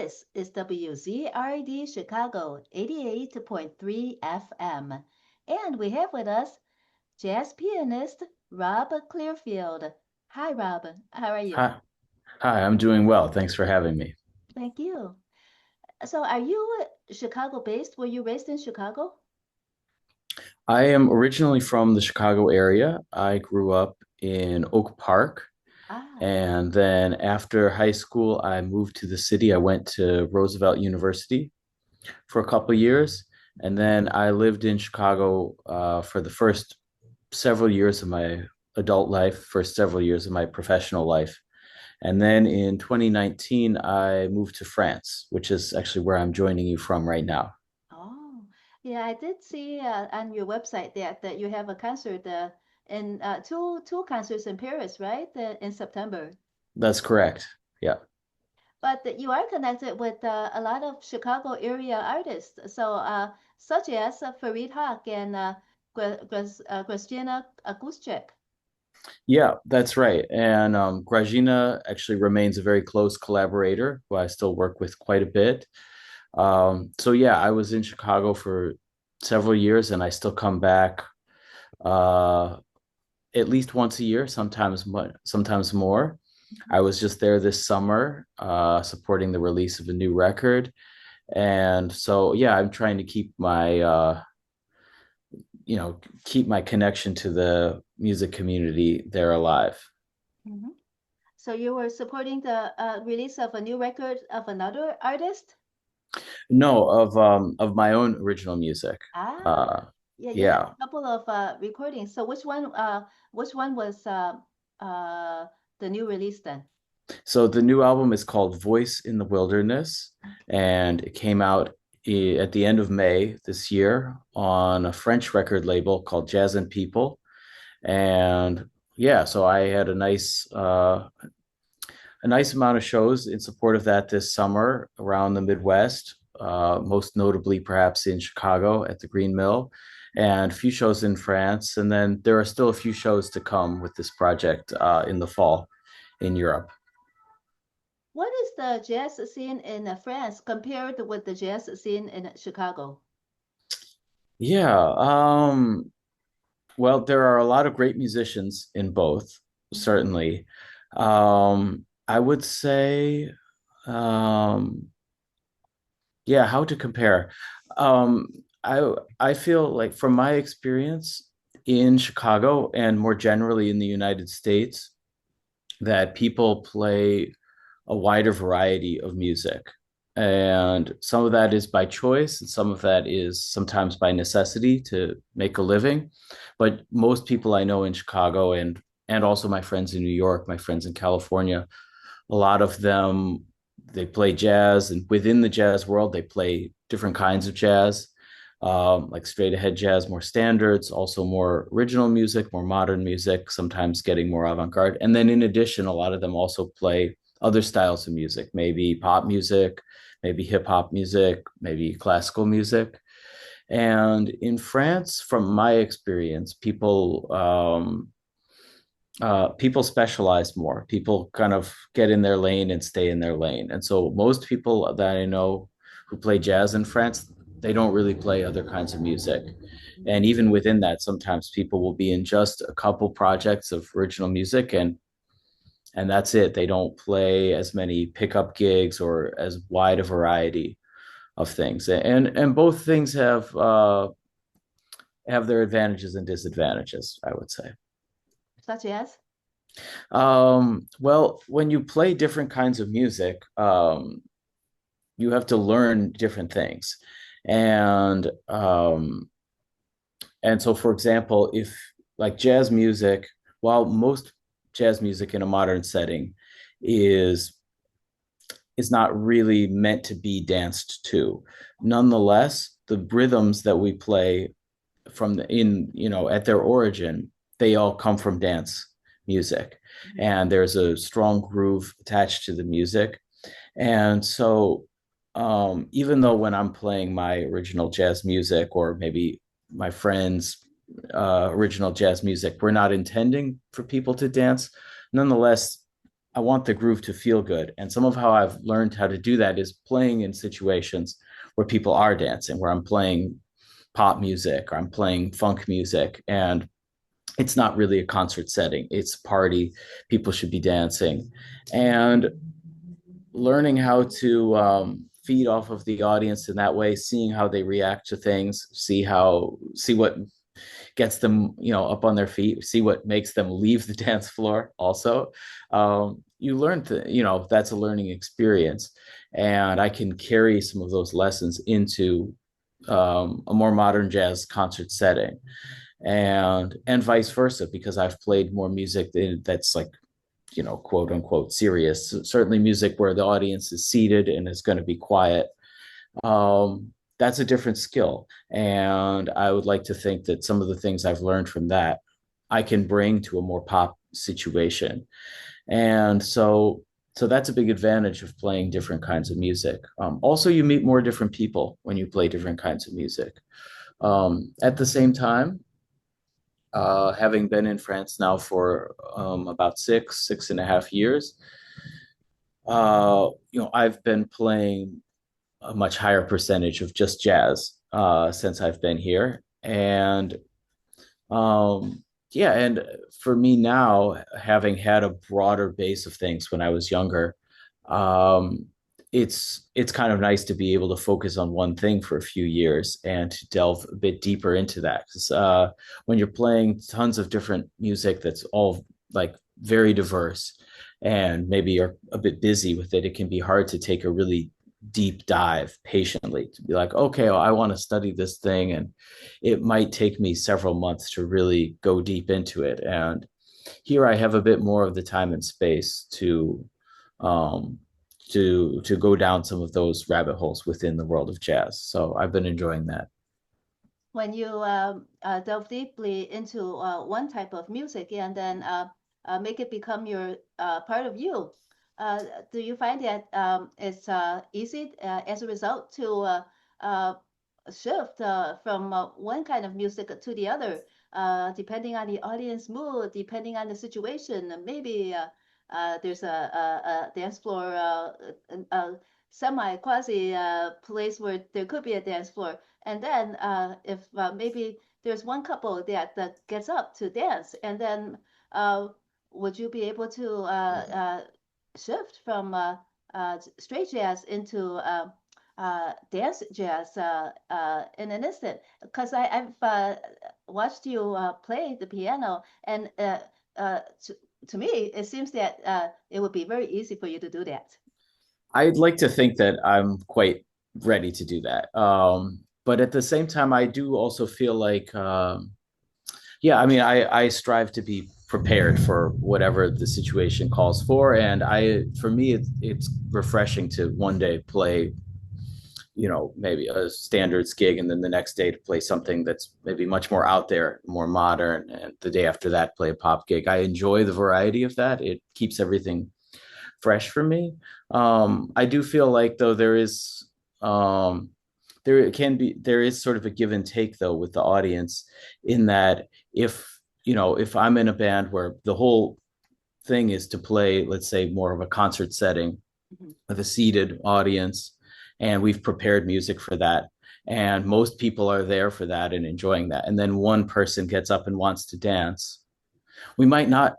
This is WZRD Chicago 88.3 FM. And we have with us jazz pianist Rob Clearfield. Hi, Rob. How are you? Hi, I'm doing well. Thanks for having me. Thank you. So, are you Chicago based? Were you raised in Chicago? I am originally from the Chicago area. I grew up in Oak Park, Ah, and then after high school, I moved to the city. I went to Roosevelt University for a couple of years, and then I lived in Chicago for the first several years of my adult life, first several years of my professional life. And then in 2019, I moved to France, which is actually where I'm joining you from right now. oh, yeah. I did see on your website that you have a concert in two concerts in Paris, right? In September. That's correct. Yeah. But you are connected with a lot of Chicago area artists, so such as Farid Haq and Christina Akuschek. Yeah, that's right. And Grajina actually remains a very close collaborator who I still work with quite a bit. So yeah, I was in Chicago for several years and I still come back uh, at least once a year, sometimes more. I was just there this summer supporting the release of a new record. And so yeah, I'm trying to keep my connection to the music community there alive. Hmm. So you were supporting the release of a new record of another artist? No, of my own original music. Ah, Uh yeah, you have yeah. a couple of recordings. So which one was uh, the new release then? So the new album is called Voice in the Wilderness, and it came out at the end of May this year on a French record label called Jazz and People. And yeah, so I had a nice amount of shows in support of that this summer around the Midwest, most notably perhaps in Chicago at the Green Mill, and a few shows in France. And then there are still a few shows to come with this project in the fall in Europe. What is the jazz scene in France compared with the jazz scene in Chicago? Yeah, well, there are a lot of great musicians in both, Mhm. certainly. I would say, um, yeah, how to compare? Um, I feel like from my experience in Chicago and more generally in the United States, that people play a wider variety of music. And some of that is by choice, and some of that is sometimes by necessity to make a living. But most people I know in Chicago and also my friends in New York, my friends in California, a lot of them they play jazz, and within the jazz world, they play different kinds of jazz, like straight ahead jazz, more standards, also more original music, more modern music, sometimes getting more avant garde. And then in addition, a lot of them also play other styles of music, maybe pop music, maybe hip hop music, maybe classical music. And in France, from my experience, people specialize more. People kind of get in their lane and stay in their lane. And so most people that I know who play jazz in France, they don't really play other kinds of music. And even within that, sometimes people will be in just a couple projects of original music and that's it. They don't play as many pickup gigs or as wide a variety of things. And both things have their advantages and disadvantages, I would say. Such as? Well, when you play different kinds of music, you have to learn different things. And and so for example, if like jazz music, while most jazz music in a modern setting is is not really meant to be danced to, nonetheless, the rhythms that we play from at their origin, they all come from dance music. And there's a strong groove attached to the music. And so even though when I'm playing my original jazz music or maybe my friends' original jazz music, we're not intending for people to dance. Nonetheless, I want the groove to feel good. And some of how I've learned how to do that is playing in situations where people are dancing, where I'm playing pop music or I'm playing funk music, and it's not really a concert setting. It's a party. People should be dancing. And learning how to feed off of the audience in that way, seeing how they react to things, see what gets them, up on their feet, see what makes them leave the dance floor also. You learn to, that's a learning experience. And I can carry some of those lessons into a more modern jazz concert setting, and vice versa, because I've played more music that's like, quote unquote serious, certainly music where the audience is seated and is going to be quiet. That's a different skill. And I would like to think that some of the things I've learned from that, I can bring to a more pop situation. And so that's a big advantage of playing different kinds of music. Also, you meet more different people when you play different kinds of music. At the same time, having been in France now for about 6.5 years, I've been playing a much higher percentage of just jazz since I've been here. And yeah, and for me now, having had a broader base of things when I was younger, um, it's kind of nice to be able to focus on one thing for a few years and to delve a bit deeper into that. Because when you're playing tons of different music that's all like very diverse, and maybe you're a bit busy with it, it can be hard to take a really deep dive patiently to be like, okay, well, I want to study this thing, and it might take me several months to really go deep into it. And here I have a bit more of the time and space um, to go down some of those rabbit holes within the world of jazz. So I've been enjoying that. When you delve deeply into one type of music and then make it become your part of you, uh, do you find that it's easy as a result to uh, shift from one kind of music to the other, depending on the audience mood, depending on the situation? Maybe there's a dance floor, a semi quasi place where there could be a dance floor, and then if maybe there's one couple that gets up to dance, and then uh, would you be able to shift from straight jazz into dance jazz in an instant? Because I've watched you play the piano, and to me, it seems that it would be very easy for you to do that. I'd like to think that I'm quite ready to do that. But at the same time, I do also feel like, yeah, I mean, I strive to be prepared for whatever the situation calls for. And for me, it's refreshing to one day play, maybe a standards gig, and then the next day to play something that's maybe much more out there, more modern, and the day after that play a pop gig. I enjoy the variety of that. It keeps everything fresh for me. I do feel like though um, there is sort of a give and take though with the audience, in that if I'm in a band where the whole thing is to play, let's say, more of a concert setting Mhm. with a seated audience, and we've prepared music for that, and most people are there for that and enjoying that, and then one person gets up and wants to dance, we might not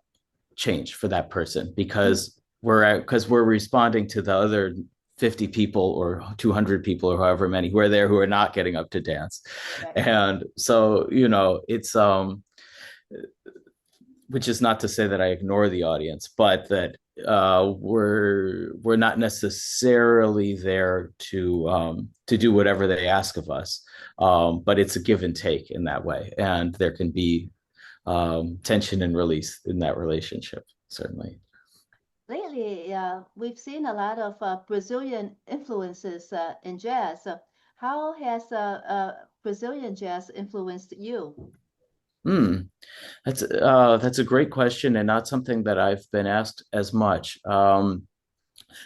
change for that person, because we're responding to the other 50 people or 200 people or however many who are there who are not getting up to dance. Right. And so, it's which is not to say that I ignore the audience, but that we're not necessarily there to do whatever they ask of us, but it's a give and take in that way, and there can be tension and release in that relationship, certainly. Lately, we've seen a lot of Brazilian influences in jazz. How has Brazilian jazz influenced you? Hmm. That's a great question, and not something that I've been asked as much. I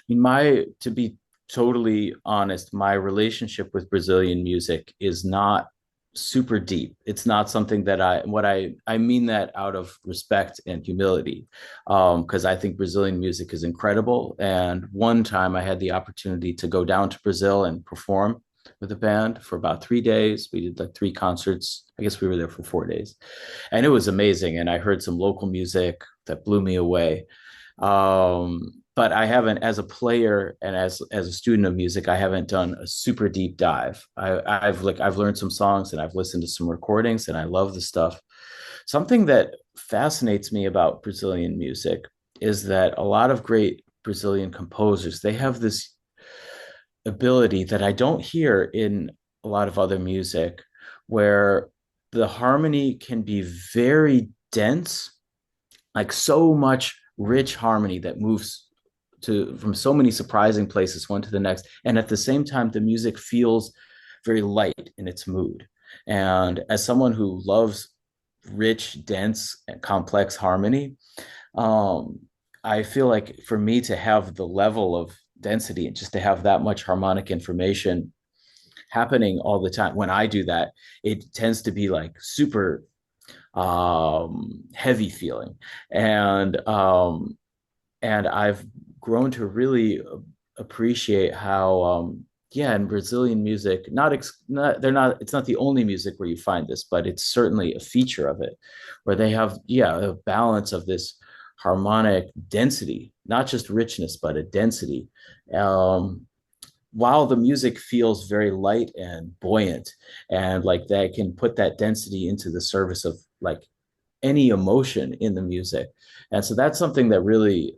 mean, to be totally honest, my relationship with Brazilian music is not. super deep. It's not something that I mean that out of respect and humility, because I think Brazilian music is incredible. And one time I had the opportunity to go down to Brazil and perform with a band for about 3 days. We did like three concerts. I guess we were there for 4 days, and it was amazing. And I heard some local music that blew me away. But I haven't, as a player and as a student of music, I haven't done a super deep dive. I've learned some songs and I've listened to some recordings and I love the stuff. Something that fascinates me about Brazilian music is that a lot of great Brazilian composers, they have this ability that I don't hear in a lot of other music, where the harmony can be very dense, like so much rich harmony that moves to from so many surprising places one to the next, and at the same time the music feels very light in its mood. And as someone who loves rich, dense and complex harmony, um I feel like for me to have the level of density and just to have that much harmonic information happening all the time, when I do that, it tends to be like super heavy feeling. And I've grown to really appreciate how yeah, in Brazilian music, not they're not it's not the only music where you find this, but it's certainly a feature of it, where they have, yeah, a balance of this harmonic density, not just richness, but a density. Um, while the music feels very light and buoyant, and like they can put that density into the service of like any emotion in the music. And so that's something that really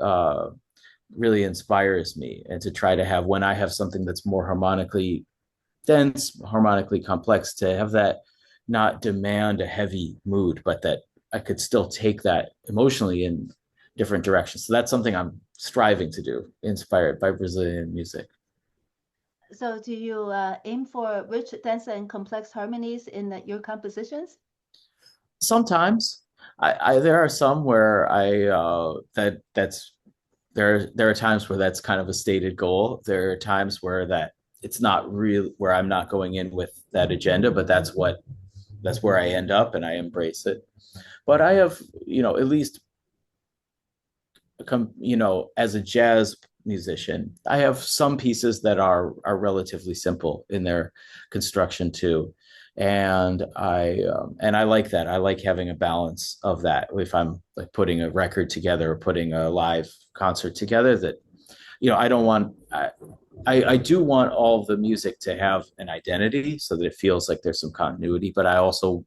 inspires me, and to try to have, when I have something that's more harmonically dense, harmonically complex, to have that not demand a heavy mood, but that I could still take that emotionally in different directions. So that's something I'm striving to do, inspired by Brazilian music. So do you aim for rich, dense, and complex harmonies in your compositions? Sometimes there are some where that's there are times where that's kind of a stated goal. There are times where that it's not real, where I'm not going in with that agenda, but that's where I end up and I embrace it. But I have, at least as a jazz musician, I have some pieces that are relatively simple in their construction too. And I like that. I like having a balance of that. If I'm like putting a record together or putting a live concert together, that I don't want I do want all of the music to have an identity so that it feels like there's some continuity, but I also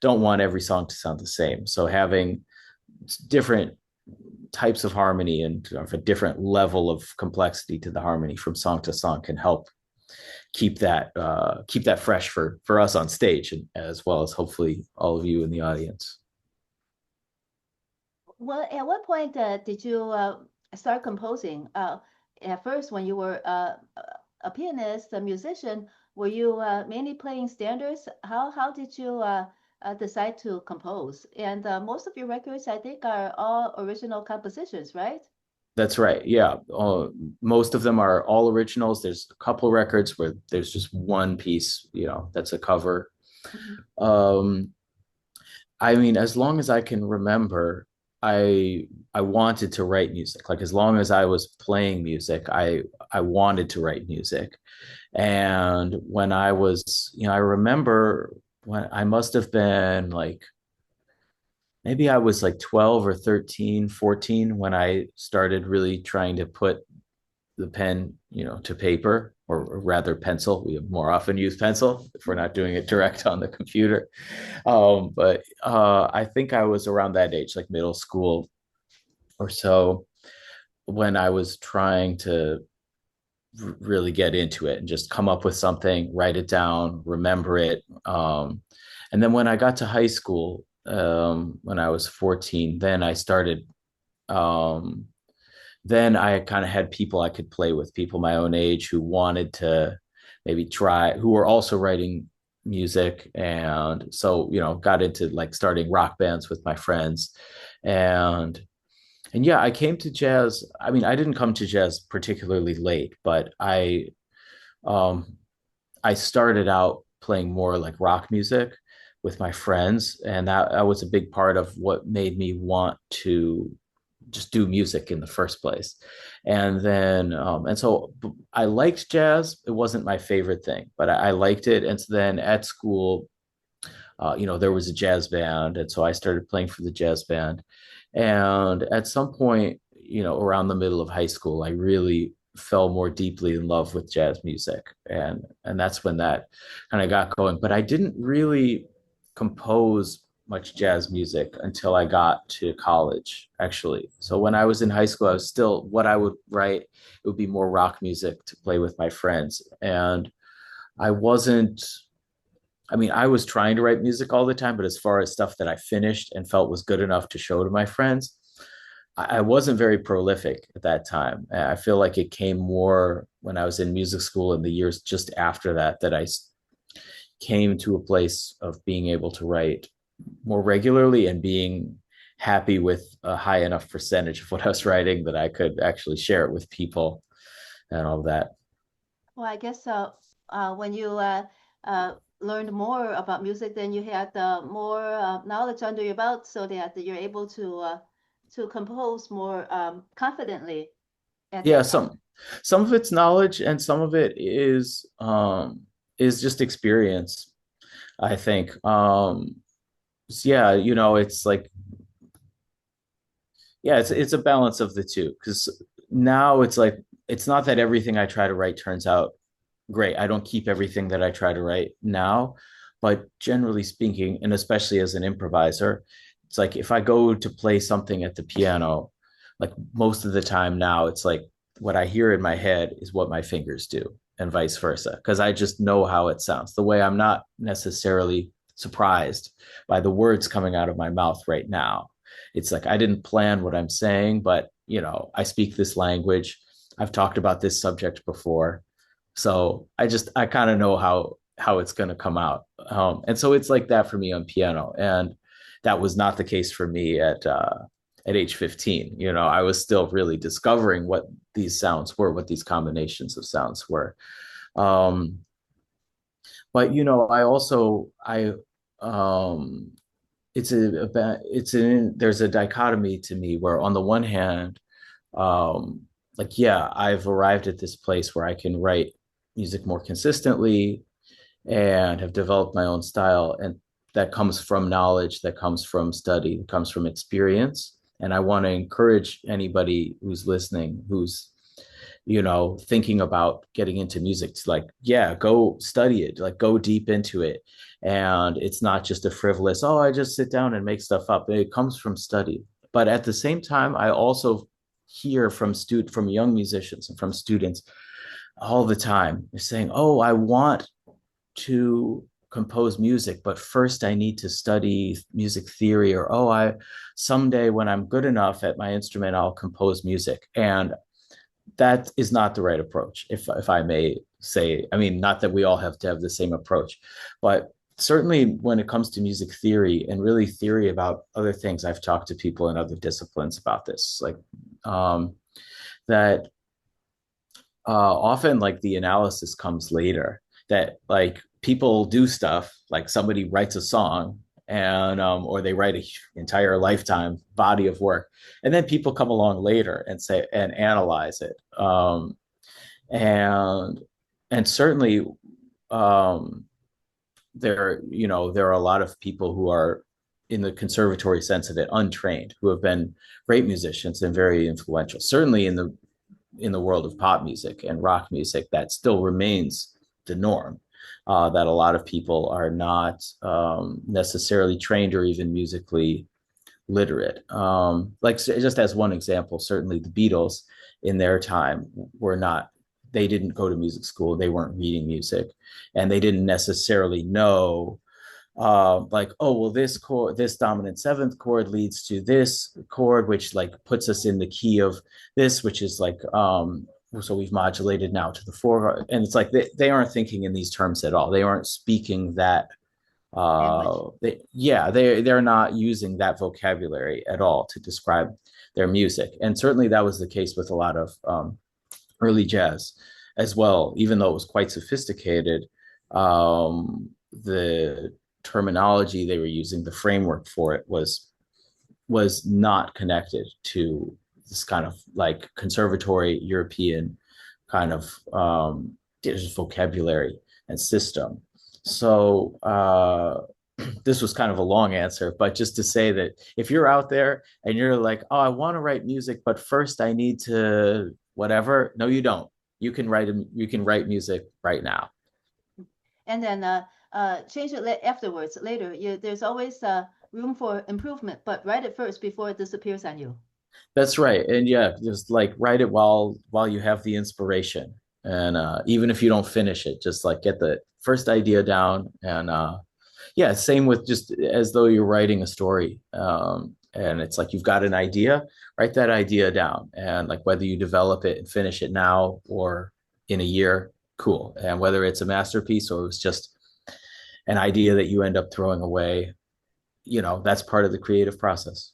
don't want every song to sound the same. So having different types of harmony and a different level of complexity to the harmony from song to song can help keep that fresh for us on stage, and as well as hopefully all of you in the audience. Well, at what point did you start composing? At first, when you were a pianist, a musician, were you mainly playing standards? How did you decide to compose? And most of your records, I think, are all original compositions, right? That's right. Yeah. Most of them are all originals. There's a couple records where there's just one piece, that's a cover. Mhm. Um, I mean, as long as I can remember, I wanted to write music. Like as long as I was playing music, I wanted to write music. And when I was, I remember when I must have been like, maybe I was like 12 or 13, 14 when I started really trying to put the pen, to paper, or rather pencil. We more often use pencil if we're not doing it direct on the computer. But I think I was around that age, like middle school or so, when I was trying to really get into it and just come up with something, write it down, remember it. And then when I got to high school, when I was 14, um, then I kind of had people I could play with, people my own age who wanted to maybe try, who were also writing music. And so, got into like starting rock bands with my friends. And and yeah, I came to jazz. I mean, I didn't come to jazz particularly late, but um I started out playing more like rock music with my friends, and that was a big part of what made me want to just do music in the first place. And then, and so I liked jazz. It wasn't my favorite thing, but I liked it. And so then at school, there was a jazz band. And so I started playing for the jazz band. And at some point, around the middle of high school, I really fell more deeply in love with jazz music. And that's when that kind of got going. But I didn't really compose much jazz music until I got to college, actually. So when I was in high school, I was still, what I would write, it would be more rock music to play with my friends. And I wasn't, I mean, I was trying to write music all the time, but as far as stuff that I finished and felt was good enough to show to my friends, I wasn't very prolific at that time. I feel like it came more when I was in music school in the years just after that, that I came to a place of being able to write more regularly and being happy with a high enough percentage of what I was writing that I could actually share it with people and all that. Well, I guess when you learned more about music, then you had more knowledge under your belt, so that you're able to compose more confidently at Yeah, that time. some of it's knowledge and some of it is just experience, I think. Yeah, it's like, yeah, it's a balance of the two, because now it's like, it's not that everything I try to write turns out great. I don't keep everything that I try to write now, but generally speaking, and especially as an improviser, it's like if I go to play something at the piano, like most of the time now, it's like what I hear in my head is what my fingers do, and vice versa, because I just know how it sounds. The way I'm not necessarily surprised by the words coming out of my mouth right now. It's like I didn't plan what I'm saying, but I speak this language. I've talked about this subject before, so I kind of know how it's going to come out. And so it's like that for me on piano. And that was not the case for me at age 15. I was still really discovering what these sounds were, what these combinations of sounds were. Um, but I also um, there's a dichotomy to me where on the one hand, like, yeah, I've arrived at this place where I can write music more consistently and have developed my own style. And that comes from knowledge, that comes from study, that comes from experience. And I want to encourage anybody who's listening, who's, thinking about getting into music, to, like, yeah, go study it, like, go deep into it. And it's not just a frivolous, oh, I just sit down and make stuff up. It comes from study. But at the same time, I also hear from young musicians and from students all the time. They're saying, oh, I want to compose music, but first I need to study music theory, or, oh, I someday when I'm good enough at my instrument, I'll compose music. And that is not the right approach, if I may say. I mean, not that we all have to have the same approach, but certainly when it comes to music theory and really theory about other things, I've talked to people in other disciplines about this, like that often, like, the analysis comes later, that like people do stuff, like somebody writes a song, and or they write an entire lifetime body of work, and then people come along later and say and analyze it, and certainly um there are a lot of people who are, in the conservatory sense of it, untrained, who have been great musicians and very influential, certainly in the world of pop music and rock music. That still remains the norm, that a lot of people are not necessarily trained or even musically literate. Like, just as one example, certainly the Beatles in their time were not, they didn't go to music school, they weren't reading music, and they didn't necessarily know, like, oh, well, this chord, this dominant seventh chord leads to this chord, which like puts us in the key of this, which is like, so we've modulated now to the four, and it's like they aren't thinking in these terms at all. They aren't speaking that. Language. They're not using that vocabulary at all to describe their music, and certainly that was the case with a lot of early jazz as well. Even though it was quite sophisticated, The terminology they were using, the framework for it was not connected to this kind of like conservatory European kind of vocabulary and system. So this was kind of a long answer, but just to say that if you're out there and you're like, oh, I want to write music, but first I need to whatever. No, you don't. You can write music right now. And then change it afterwards, later. There's always room for improvement, but write it first before it disappears on you. That's right. And yeah, just like write it while you have the inspiration. And even if you don't finish it, just like get the first idea down. And yeah, same with just as though you're writing a story. And it's like you've got an idea, write that idea down. And like whether you develop it and finish it now or in a year, cool. And whether it's a masterpiece or it's just an idea that you end up throwing away, that's part of the creative process.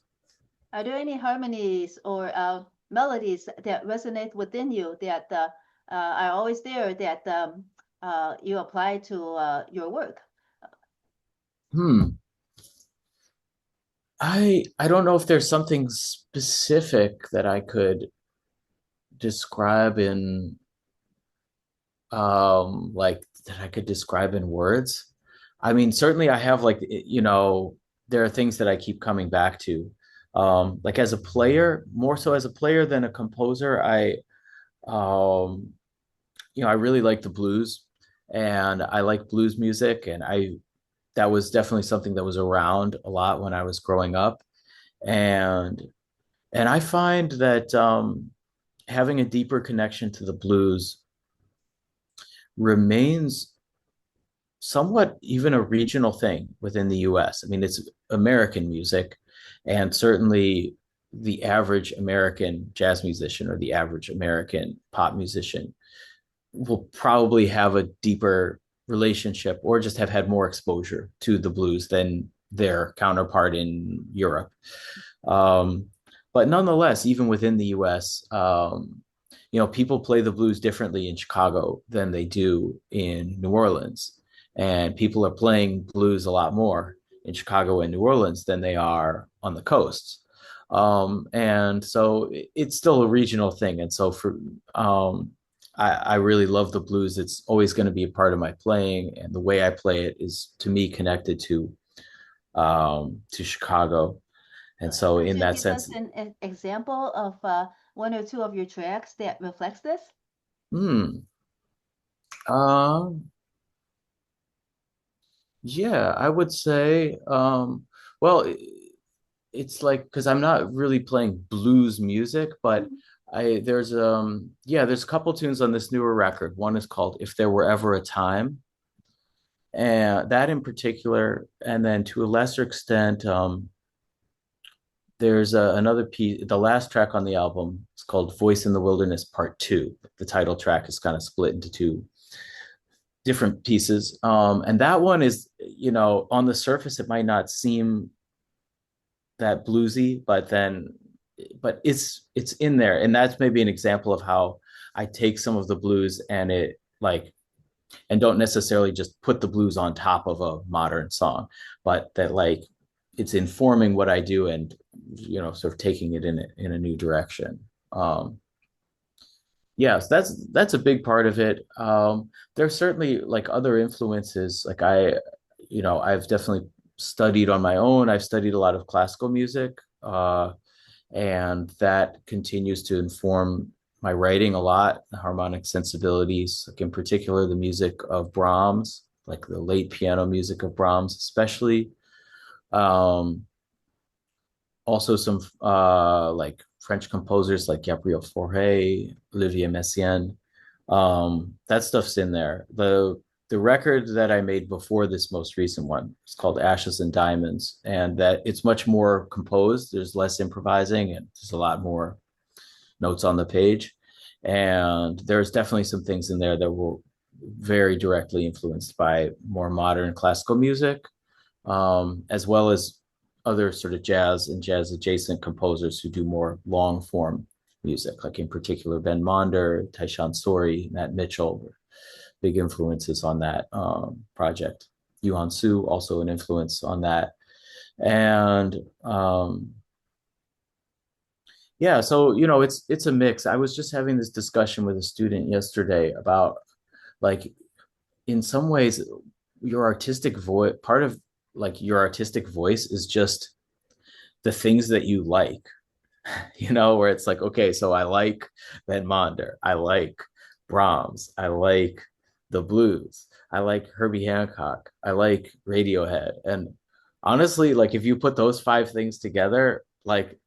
Are there any harmonies or melodies that resonate within you that are always there that you apply to your work? Hmm. I don't know if there's something specific that I could describe in like that I could describe in words. I mean, certainly I have like there are things that I keep coming back to. Like as a player, more so as a player than a composer, um I really like the blues and I like blues music and I that was definitely something that was around a lot when I was growing up. And I find that having a deeper connection to the blues remains somewhat even a regional thing within the US. I mean, it's American music, and certainly the average American jazz musician or the average American pop musician will probably have a deeper relationship or just have had more exposure to the blues than their counterpart in Europe. Um, but nonetheless, even within the US, people play the blues differently in Chicago than they do in New Orleans. And people are playing blues a lot more in Chicago and New Orleans than they are on the coasts. And so it's still a regional thing. And so I really love the blues. It's always going to be a part of my playing. And the way I play it is to me connected to Chicago. And so Could in you that give us sense, an example of one or two of your tracks that reflects this? hmm, um, yeah, I would say, well, it's like because I'm not really playing blues music, but Mhm. there's a couple tunes on this newer record. One is called "If There Were Ever a Time," and that in particular, and then to a lesser extent, there's another piece. The last track on the album is called "Voice in the Wilderness Part Two." The title track is kind of split into two different pieces. And that one is, on the surface, it might not seem that bluesy, but it's in there. And that's maybe an example of how I take some of the blues and it like, and don't necessarily just put the blues on top of a modern song, but that like it's informing what I do and, sort of taking it in a new direction. Yes, that's a big part of it. There's certainly like other influences. Like I've definitely studied on my own. I've studied a lot of classical music, and that continues to inform my writing a lot. The harmonic sensibilities, like in particular, the music of Brahms, like the late piano music of Brahms, especially. Um, Also some like French composers like Gabriel Fauré, Olivier Messiaen. That stuff's in there. The record that I made before this most recent one is called Ashes and Diamonds, and that it's much more composed. There's less improvising and there's a lot more notes on the page. And there's definitely some things in there that were very directly influenced by more modern classical music, as well as other sort of jazz and jazz adjacent composers who do more long form music, like in particular Ben Monder, Taishan Sori, Matt Mitchell, big influences on that project. Yuan Su, also an influence on that. And yeah, so it's a mix. I was just having this discussion with a student yesterday about like in some ways your artistic voice, part of like your artistic voice is just the things that you like, where it's like, okay, so I like Van Mander, I like Brahms, I like the blues, I like Herbie Hancock, I like Radiohead. And honestly, like if you put those five things together, like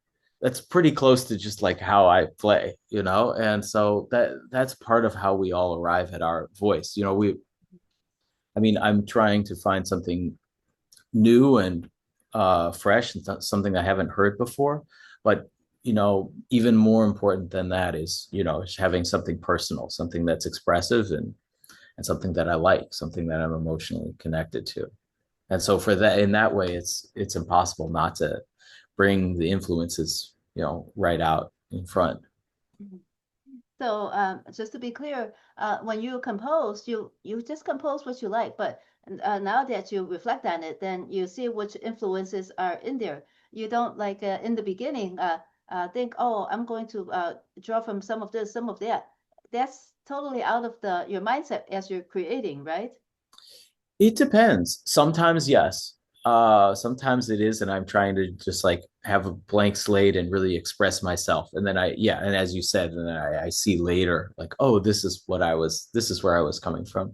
that's pretty close to just like how I play. And so that's part of how we all arrive at our voice. I mean, I'm trying to find something new and fresh and something I haven't heard before. But even more important than that is having something personal, something that's expressive and something that I like, something that I'm emotionally connected to. And so for that, in that way, it's impossible not to bring the influences right out in front. Mhm. So just to be clear, when you compose, you just compose what you like, but now that you reflect on it, then you see which influences are in there. You don't like in the beginning think, oh, I'm going to draw from some of this, some of that. That's totally out of your mindset as you're creating, right? It depends. Sometimes, yes. Sometimes it is, and I'm trying to just like have a blank slate and really express myself. And then yeah, and as you said, and then I see later, like, oh, this is where I was coming from.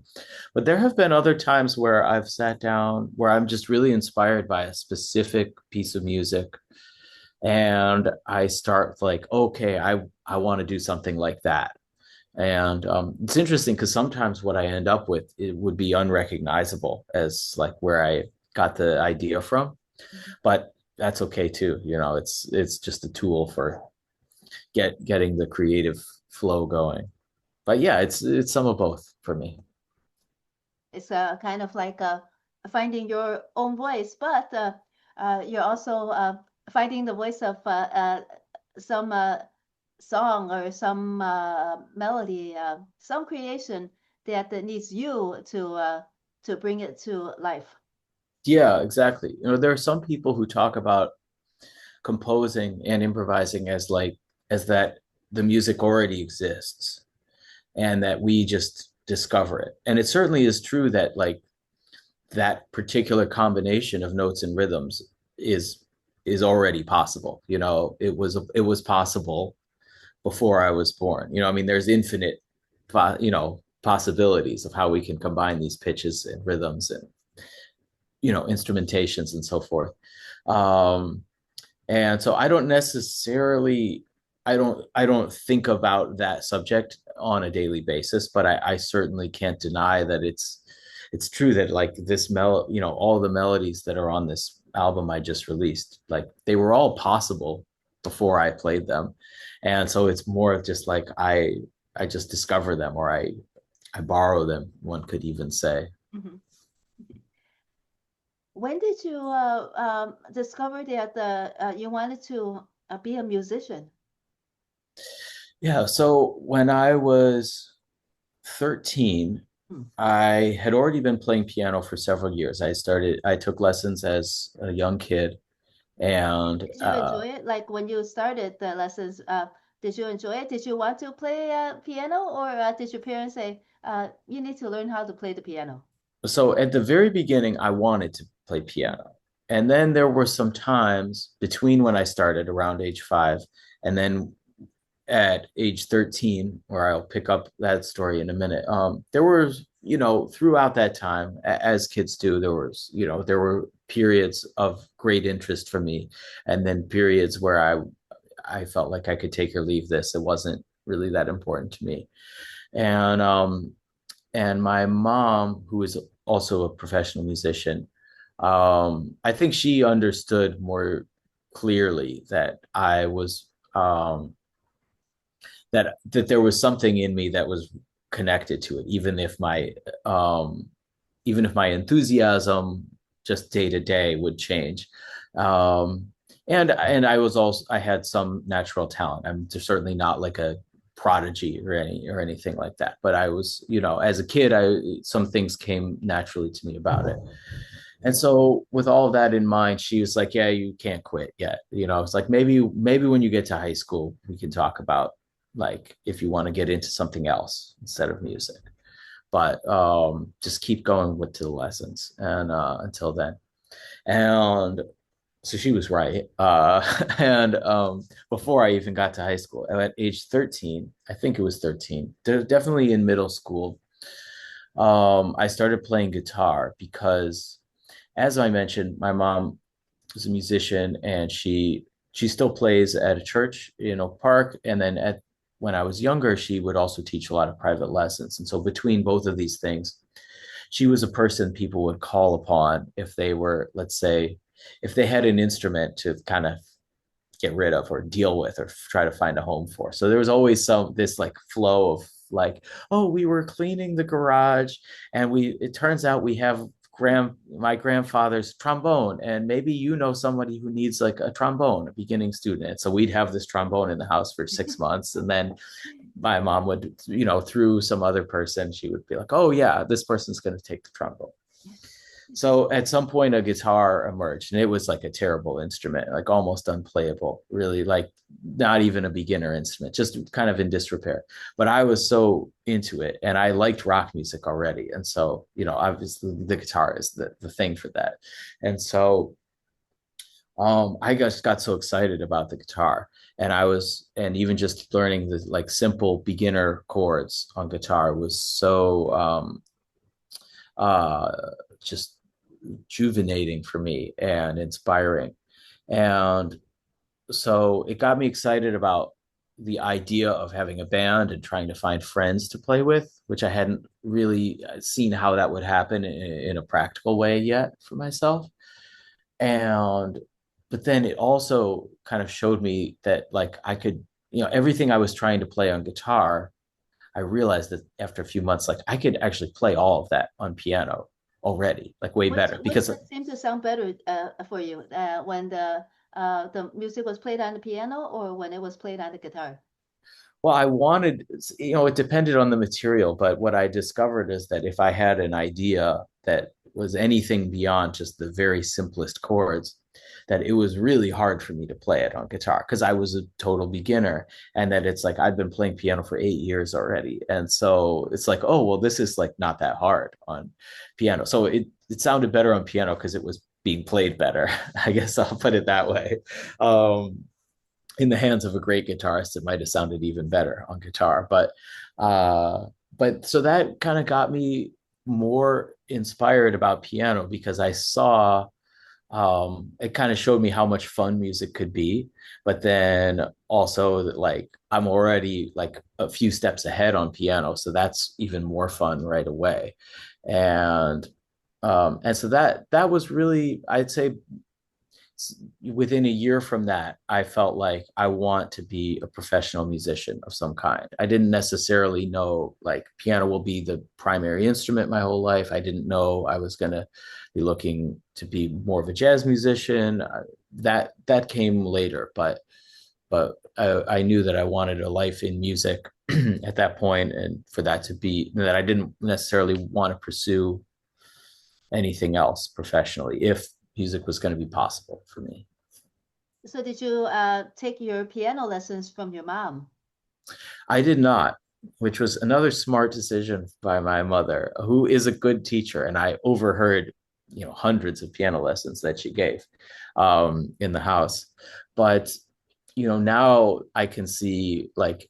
But there have been other times where I've sat down where I'm just really inspired by a specific piece of music, and I start like, okay, I want to do something like that. And it's interesting because sometimes what I end up with it would be unrecognizable as like where I got the idea from, Mhm. but that's okay too. It's just a tool for getting the creative flow going. But yeah, it's some of both for me. It's kind of like finding your own voice, but you're also finding the voice of some song or some melody, some creation that needs you to bring it to life. Yeah, exactly. There are some people who talk about composing and improvising as like as that the music already exists and that we just discover it. And it certainly is true that like that particular combination of notes and rhythms is is already possible. It was possible before I was born. I mean, there's infinite, possibilities of how we can combine these pitches and rhythms and instrumentations and so forth. Um, and so I don't think about that subject on a daily basis, but I certainly can't deny that it's true that like all the melodies that are on this album I just released, like they were all possible before I played them. And so it's more of just like I just discover them, or I borrow them, one could even say. Mhm. When did you discover that you wanted to be a musician? Yeah, so when I was 13, Hmm. I had already been playing piano for several years. I took lessons as a young kid, and Did you enjoy it? Like when you started the lessons, did you enjoy it? Did you want to play piano, or did your parents say, you need to learn how to play the piano? so at the very beginning, I wanted to play piano. And then there were some times between when I started around age 5 and then at age 13, where I'll pick up that story in a minute. There was, throughout that time, as kids do, there were periods of great interest for me, and then periods where I felt like I could take or leave this. It wasn't really that important to me. And my mom, who is also a professional musician, I think she understood more clearly that I was that there was something in me that was connected to it, um, even if my enthusiasm just day to day would change. Um, and I had some natural talent. I'm certainly not like a prodigy or anything like that. But I was, as a kid, some things came naturally to me about it. And so with all of that in mind, she was like, yeah, you can't quit yet. It's like maybe when you get to high school, we can talk about like if you want to get into something else instead of music. But just keep going with the lessons and until then. And so she was right. And before I even got to high school, at age 13, I think it was 13, definitely in middle school, I started playing guitar because, as I mentioned, my mom was a musician and she still plays at a church in Oak Park. And then when I was younger, she would also teach a lot of private lessons. And so between both of these things, she was a person people would call upon if they were, let's say, if they had an instrument to kind of get rid of or deal with or try to find a home for. So there was always this like flow of like, oh, we were cleaning the garage and it turns out we have my grandfather's trombone, and maybe somebody who needs like a trombone, a beginning student. And so we'd have this trombone in the house for 6 months, and then my mom would, through some other person, she would be like, oh yeah, this person's going to take the trombone. So at some point a guitar emerged, and it was like a terrible instrument, like almost unplayable, really, like not even a beginner instrument, just kind of in disrepair. But I was so into it and I liked rock music already. And so, obviously the guitar is the thing for that. And so I just got so excited about the guitar, and even just learning the like simple beginner chords on guitar was so uh just rejuvenating for me and inspiring. And so it got me excited about the idea of having a band and trying to find friends to play with, which I hadn't really seen how that would happen in a practical way yet for myself. And but then it also kind of showed me that like I could, everything I was trying to play on guitar, I realized that after a few months, like I could actually play all of that on piano already, like way better Which because, seemed to sound better for you when the music was played on the piano or when it was played on the guitar? well, I wanted, it depended on the material, but what I discovered is that if I had an idea that was anything beyond just the very simplest chords, that it was really hard for me to play it on guitar because I was a total beginner. And that it's like I've been playing piano for 8 years already. And so it's like, oh, well, this is like not that hard on piano. So it sounded better on piano because it was being played better. I guess I'll put it that way. Um, in the hands of a great guitarist, it might have sounded even better on guitar. But so that kind of got me more inspired about piano because I saw it kind of showed me how much fun music could be. But then also that like I'm already like a few steps ahead on piano, so that's even more fun right away. And so that was really, I'd say, within a year from that, I felt like I want to be a professional musician of some kind. I didn't necessarily know like piano will be the primary instrument my whole life. I didn't know I was going to be looking to be more of a jazz musician. That came later, but I knew that I wanted a life in music at that point, and for that to be that I didn't necessarily want to pursue anything else professionally if music was going to be possible for me. So did you take your piano lessons from your mom? I did not, which was another smart decision by my mother, who is a good teacher, and I overheard, hundreds of piano lessons that she gave in the house. But now I can see, like,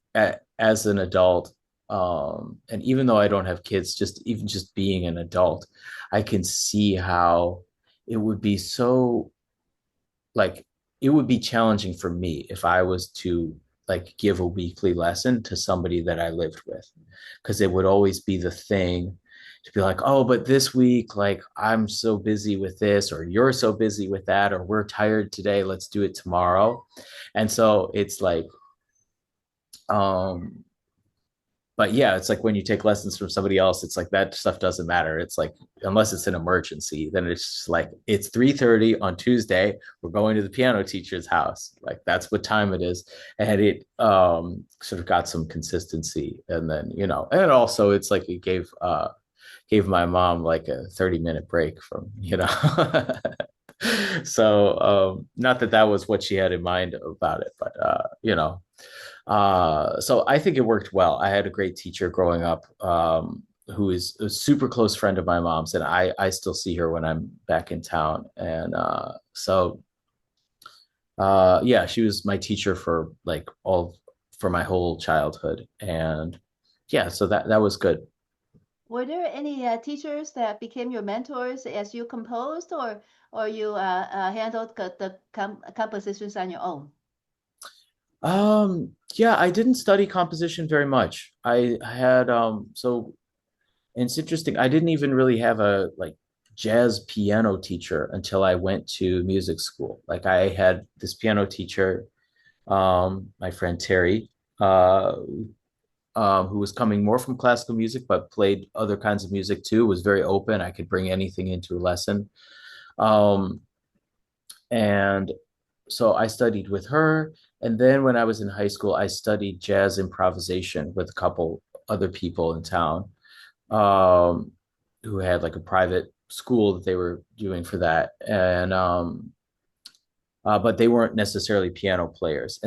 as an adult, and even though I don't have kids, just being an adult, I can see how it would be so like it would be challenging for me if I was to like give a weekly lesson to somebody that I lived with, because it would always be the thing to be like, oh, but this week, like I'm so busy with this, or you're so busy with that, or we're tired today, let's do it tomorrow. And so it's like, um, but yeah, it's like when you take lessons from somebody else, it's like that stuff doesn't matter. It's like unless it's an emergency, then it's just like it's 3:30 on Tuesday. We're going to the piano teacher's house. Like that's what time it is. And it sort of got some consistency. And then, and also it's like it gave my mom like a 30-minute break from, so not that that was what she had in mind about it, but so I think it worked well. I had a great teacher growing up, who is a super close friend of my mom's, and I still see her when I'm back in town. And yeah, she was my teacher for like all for my whole childhood, and yeah, so that was good. Were there any teachers that became your mentors as you composed, or you handled the compositions on your own? Yeah, I didn't study composition very much. I had so and it's interesting. I didn't even really have a like jazz piano teacher until I went to music school. Like I had this piano teacher, my friend Terry, uh, who was coming more from classical music, but played other kinds of music too, was very open. I could bring anything into a lesson. Um, and so I studied with her. And then when I was in high school, I studied jazz improvisation with a couple other people in town, um, who had like a private school that they were doing for that. And but they weren't necessarily piano players.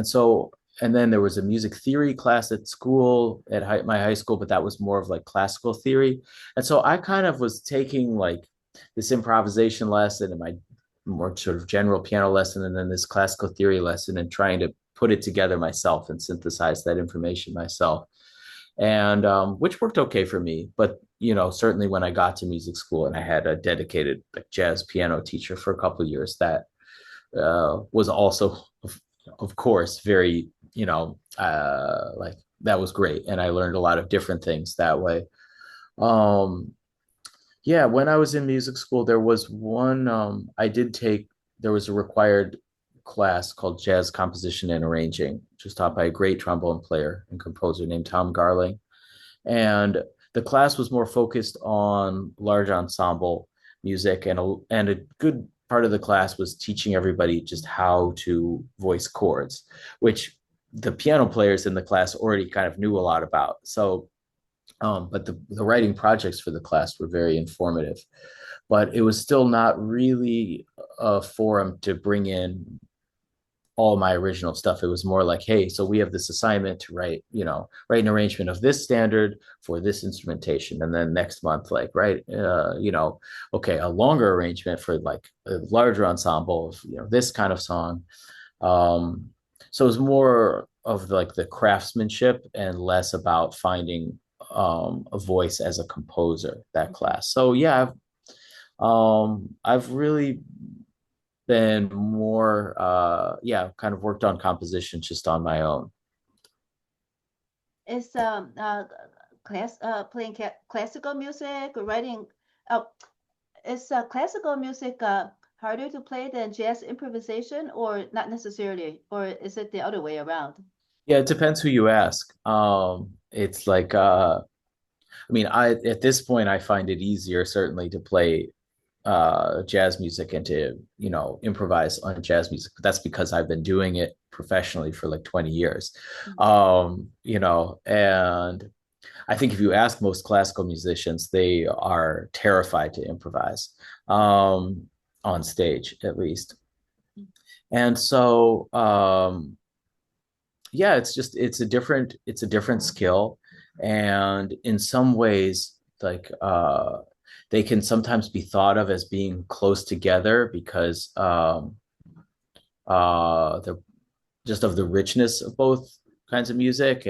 And then there was a music theory class at school at my high school, but that was more of like classical theory. And so I kind of was taking like this improvisation lesson and my more sort of general piano lesson, and then this classical theory lesson, and trying to put it together myself and synthesize that information myself. And which worked okay for me. But certainly when I got to music school and I had a dedicated like, jazz piano teacher for a couple of years, that was also, of course, very, like that was great. And I learned a lot of different things that way. Um, yeah, when I was in music school, there was one, there was a required class called Jazz Composition and Arranging, which was taught by a great trombone player and composer named Tom Garling. And the class was more focused on large ensemble music, and a good part of the class was teaching everybody just how to voice chords, which the piano players in the class already kind of knew a lot about. So but the writing projects for the class were very informative, but it was still not really a forum to bring in all my original stuff. It was more like, hey, so we have this assignment to write an arrangement of this standard for this instrumentation. And then next month, like, okay, a longer arrangement for like a larger ensemble of, this kind of song. Um, so it was more of like the craftsmanship and less about finding a voice as a composer, that class. So yeah, I've really been more yeah, kind of worked on composition just on my own. Is playing classical music or writing? Uh, is classical music harder to play than jazz improvisation, or not necessarily, or is it the other way around? Yeah, it depends who you ask. It's like I mean, I at this point I find it easier certainly to play jazz music and to, improvise on jazz music. But that's because I've been doing it professionally for like 20 years. Mhm. And I think if you ask most classical musicians, they are terrified to improvise, on stage, at least. And so, yeah, it's a different skill. And in some ways, like, they can sometimes be thought of as being close together because, the just of the richness of both kinds of music,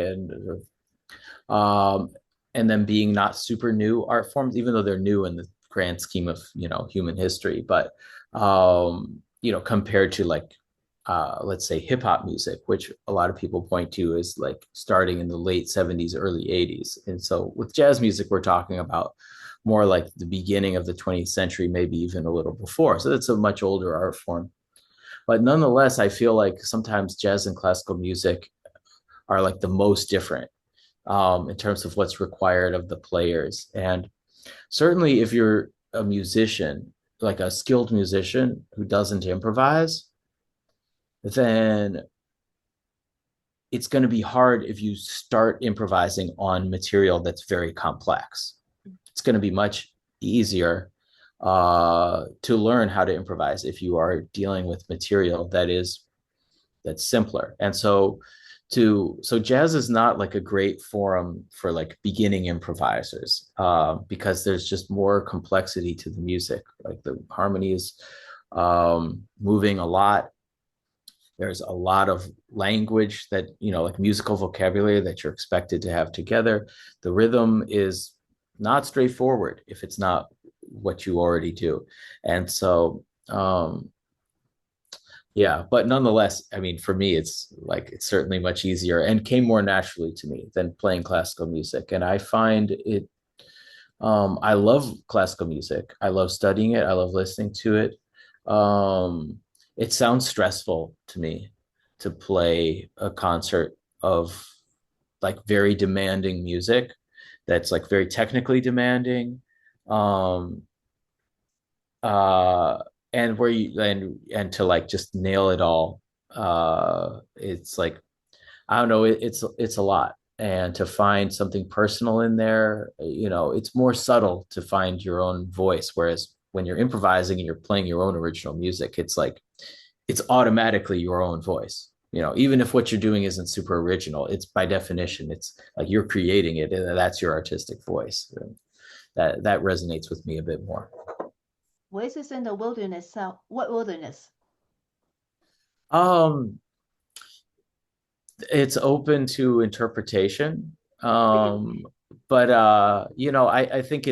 um, and then being not super new art forms, even though they're new in the grand scheme of, human history. But compared to like, let's say hip hop music, which a lot of people point to as like starting in the late 70s, early 80s. And so with jazz music, we're talking about more like the beginning of the 20th century, maybe even a little before. So that's a much older art form. But nonetheless, I feel like sometimes jazz and classical music are like the most different, in terms of what's required of the players. And certainly, if you're a musician, like a skilled musician who doesn't improvise, then it's going to be hard if you start improvising on material that's very complex. It's going to be much easier to learn how to improvise if you are dealing with material that's simpler. And so jazz is not like a great forum for like beginning improvisers because there's just more complexity to the music. Like the harmony is moving a lot. There's a lot of language that, like musical vocabulary that you're expected to have together. The rhythm is not straightforward if it's not what you already do. And so, yeah, but nonetheless, I mean, for me, it's certainly much easier and came more naturally to me than playing classical music. And I find it, I love classical music. I love studying it. I love listening to it. It sounds stressful to me to play a concert of like very demanding music that's like very technically demanding. Um, uh, and where you and to like just nail it all. It's like I don't know, it's a lot. And to find something personal in there, it's more subtle to find your own voice. Whereas when you're improvising and you're playing your own original music, it's like it's automatically your own voice. Even if what you're doing isn't super original, it's by definition, it's like you're creating it, and that's your artistic voice. And that resonates with me a bit more. Voices in the Wilderness. So, what wilderness? Um, it's open to interpretation. Really? But I think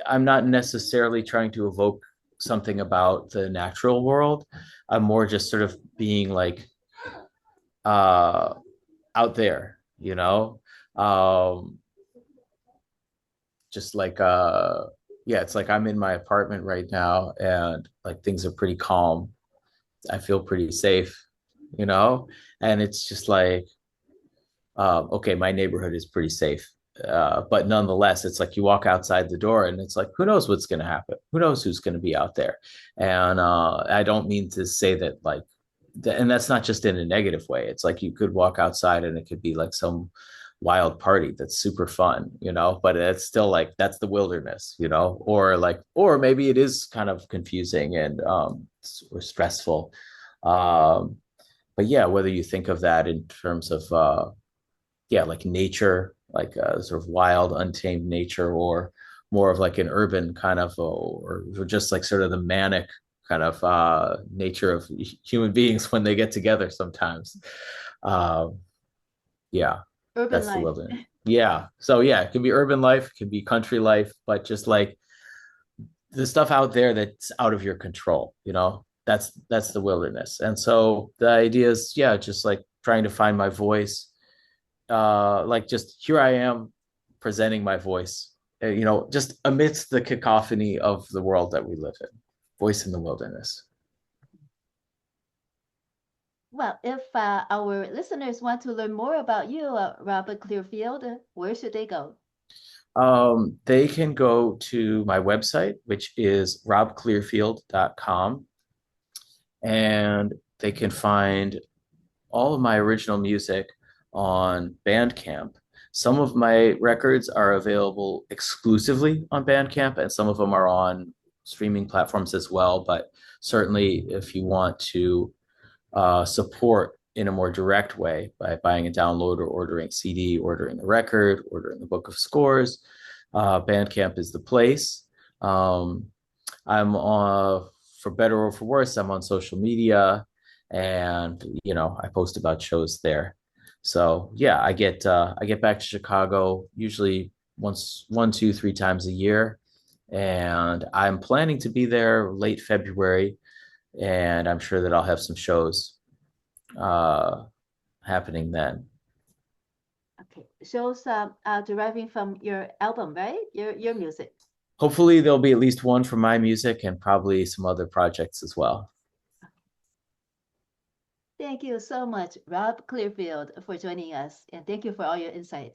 I'm not necessarily trying to evoke something about the natural world. I'm more just sort of being like uh out there, um just like yeah, it's like I'm in my apartment right now and like things are pretty calm. I feel pretty safe, you know, and it's just like okay, my neighborhood is pretty safe. But nonetheless, it's like you walk outside the door and it's like, who knows what's going to happen? Who knows who's going to be out there? And I don't mean to say that like, and that's not just in a negative way. It's like you could walk outside and it could be like some wild party that's super fun, but it's still like that's the wilderness, or maybe it is kind of confusing and or stressful. Um, but yeah, whether you think of that in terms of yeah, like nature, like sort of wild, untamed nature, or more of like an urban kind of, or just like sort of the manic kind of nature of human beings when they get together sometimes. Um, yeah, Urban that's the life. wilderness. Yeah. So yeah, it can be urban life, it can be country life, but just like the stuff out there that's out of your control, that's the wilderness. And so the idea is, yeah, just like trying to find my voice, like just here I am presenting my voice, just amidst the cacophony of the world that we live in. Voice in the wilderness. Well, if our listeners want to learn more about you, Robert Clearfield, where should they go? They can go to my website, which is robclearfield.com, and they can find all of my original music on Bandcamp. Some of my records are available exclusively on Bandcamp, and some of them are on streaming platforms as well. But certainly, if you want to support in a more direct way by buying a download or ordering a CD, ordering a record, ordering a book of scores, Bandcamp is the place. Um, I'm for better or for worse, I'm on social media, and I post about shows there. So yeah, I get back to Chicago usually once, one, two, three times a year, and I'm planning to be there late February, and I'm sure that I'll have some shows uh, happening then. Okay, shows deriving from your album, right? Your music. Hopefully, there'll be at least one for my music and probably some other projects as well. Thank you so much, Rob Clearfield, for joining us, and thank you for all your insight.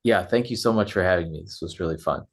Yeah, thank you so much for having me. This was really fun.